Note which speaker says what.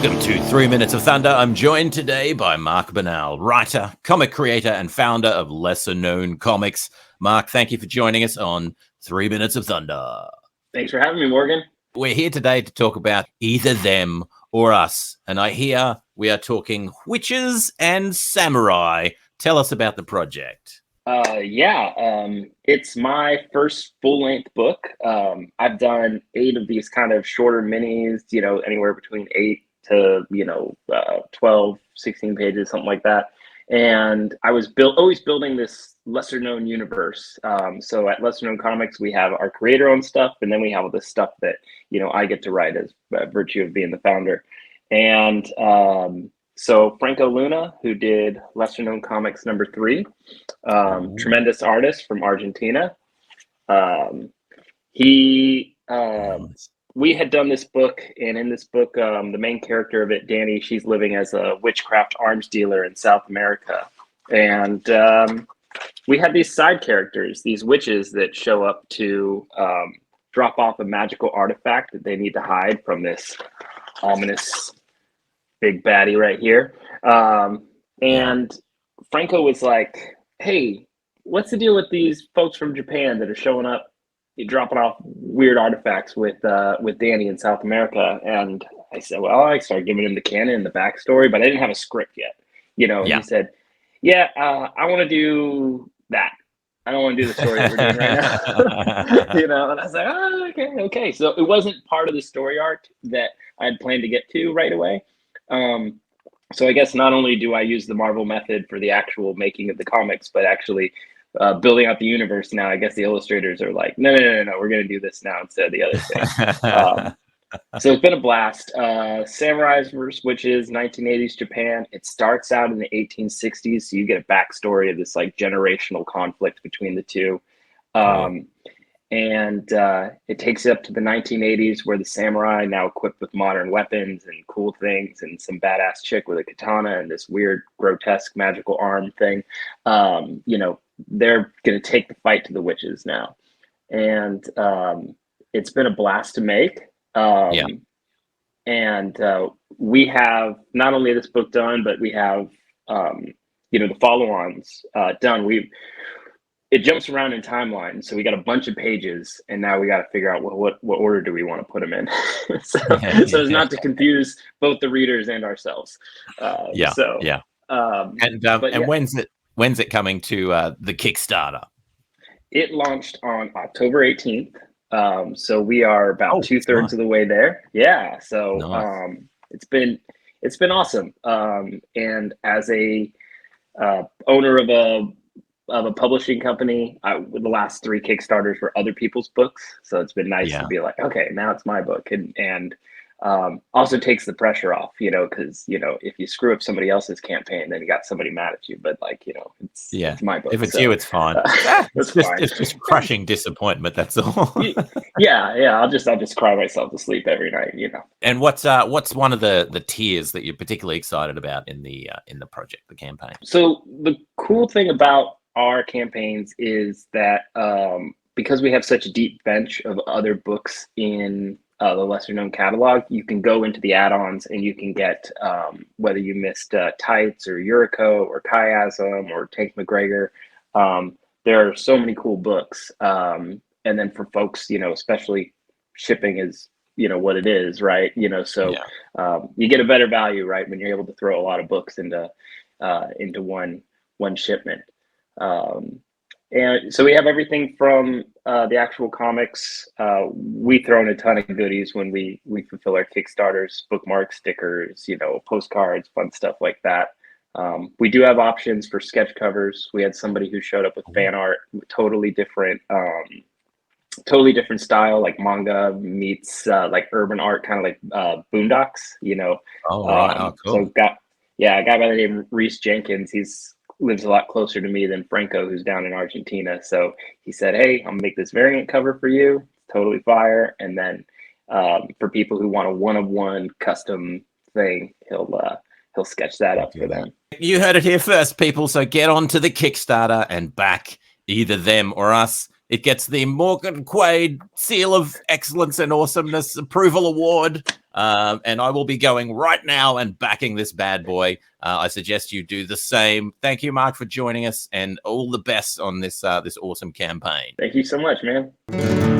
Speaker 1: Welcome to 3 Minutes of Thunder. I'm joined today by Mark Bernal, writer, comic creator, and founder of Lesser Known Comics. Mark, thank you for joining us on 3 Minutes of Thunder.
Speaker 2: Thanks for having me, Morgan.
Speaker 1: We're here today to talk about either them or us. And I hear we are talking witches and samurai. Tell us about the project.
Speaker 2: It's my first full-length book. I've done 8 of these kind of shorter minis, anywhere between 8 to, 12, 16 pages, something like that. And I was always building this lesser known universe. So at Lesser Known Comics, we have our creator owned stuff, and then we have all this stuff that, I get to write as virtue of being the founder. And so Franco Luna, who did Lesser Known Comics #3, tremendous artist from Argentina. We had done this book, and in this book, the main character of it, Danny, she's living as a witchcraft arms dealer in South America. And we had these side characters, these witches that show up to drop off a magical artifact that they need to hide from this ominous big baddie right here. And Franco was like, hey, what's the deal with these folks from Japan that are showing up, dropping off weird artifacts with Danny in South America? And I said, well, I started giving him the canon and the backstory, but I didn't have a script yet, and he said, I want to do that. I don't want to do the story that we're doing right now. And I was like, oh, okay. So it wasn't part of the story arc that I had planned to get to right away. So I guess not only do I use the Marvel method for the actual making of the comics, but actually building out the universe now, I guess the illustrators are like, no, we're going to do this now instead of the other thing. So it's been a blast. Samurais vs. Witches, 1980s Japan. It starts out in the 1860s, so you get a backstory of this like generational conflict between the two. And it takes it up to the 1980s, where the samurai, now equipped with modern weapons and cool things, and some badass chick with a katana and this weird, grotesque, magical arm thing, they're going to take the fight to the witches now. And it's been a blast to make. And we have not only this book done, but we have, the follow-ons done. It jumps around in timeline, so we got a bunch of pages, and now we got to figure out what order do we want to put them in, so as not to confuse both the readers and ourselves. And
Speaker 1: when's it coming to the Kickstarter?
Speaker 2: It launched on October 18th, so we are about 2/3 of the way there. Yeah, so nice. It's been awesome, and as a owner of a publishing company, the last 3 Kickstarters were other people's books, so it's been nice to be like, okay, now it's my book, and also takes the pressure off, because if you screw up somebody else's campaign, then you got somebody mad at you. But it's my book.
Speaker 1: If it's you, it's fine. It's just crushing disappointment. That's all.
Speaker 2: I'll just cry myself to sleep every night.
Speaker 1: And what's one of the tiers that you're particularly excited about in the project, the campaign?
Speaker 2: So the cool thing about our campaigns is that because we have such a deep bench of other books in the lesser known catalog, you can go into the add-ons and you can get whether you missed Tights or Yuriko or Chiasm or Tank McGregor. There are so many cool books, and then for folks, especially shipping is what it is, right? So you get a better value, right, when you're able to throw a lot of books into one shipment. And so we have everything from the actual comics. We throw in a ton of goodies when we fulfill our Kickstarters, bookmarks, stickers, postcards, fun stuff like that. We do have options for sketch covers. We had somebody who showed up with fan art, totally different style, like manga meets like urban art, kind of like Boondocks,
Speaker 1: Oh, right. Oh, cool.
Speaker 2: So a guy by the name of Reese Jenkins, lives a lot closer to me than Franco, who's down in Argentina. So he said, hey, I'm gonna make this variant cover for you. It's totally fire. And then for people who want a one-of-one custom thing, he'll sketch that up for them.
Speaker 1: You heard it here first, people. So get on to the Kickstarter and back either them or us. It gets the Morgan Quaid Seal of Excellence and Awesomeness Approval Award. And I will be going right now and backing this bad boy. I suggest you do the same. Thank you, Mark, for joining us, and all the best on this this awesome campaign.
Speaker 2: Thank you so much, man.